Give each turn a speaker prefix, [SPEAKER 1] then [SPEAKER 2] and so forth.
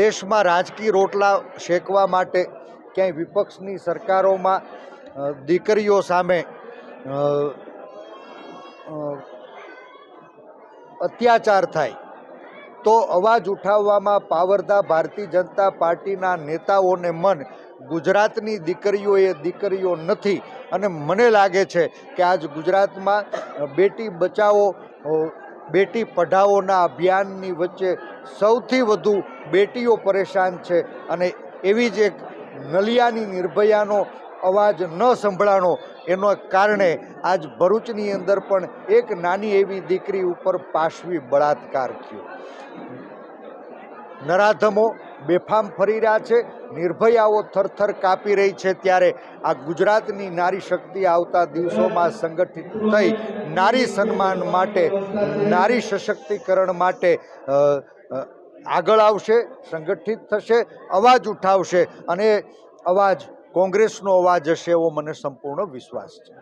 [SPEAKER 1] દેશમાં રાજકીય રોટલા શેકવા માટે ક્યાંય વિપક્ષની સરકારોમાં દીકરીઓ સામે અત્યાચાર થાય તો અવાજ ઉઠાવવામાં પાવરદા ભારતીય જનતા પાર્ટીના નેતાઓને મન ગુજરાતની દીકરીઓ એ દીકરીઓ નથી. અને મને લાગે છે કે આજ ગુજરાતમાં બેટી બચાવો બેટી પઢાઓના અભિયાનની વચ્ચે સૌથી વધુ બેટીઓ પરેશાન છે. અને એવી જ એક નલિયાની નિર્ભયાનો અવાજ ન સંભળાણો એનો કારણે આજ ભરૂચની અંદર પણ એક નાની એવી દીકરી ઉપર પાશવી બળાત્કાર થયો. નરાધમો બેફામ ફરી રહ્યા છે, નિર્ભયાઓ થરથર કાપી રહી છે. ત્યારે આ ગુજરાતની નારી શક્તિ આવતા દિવસોમાં સંગઠિત થઈ નારી સન્માન માટે, નારી સશક્તિકરણ માટે આગળ આવશે, સંગઠિત થશે, અવાજ ઉઠાવશે અને અવાજ કોંગ્રેસનો અવાજ હશે એવો મને સંપૂર્ણ વિશ્વાસ છે.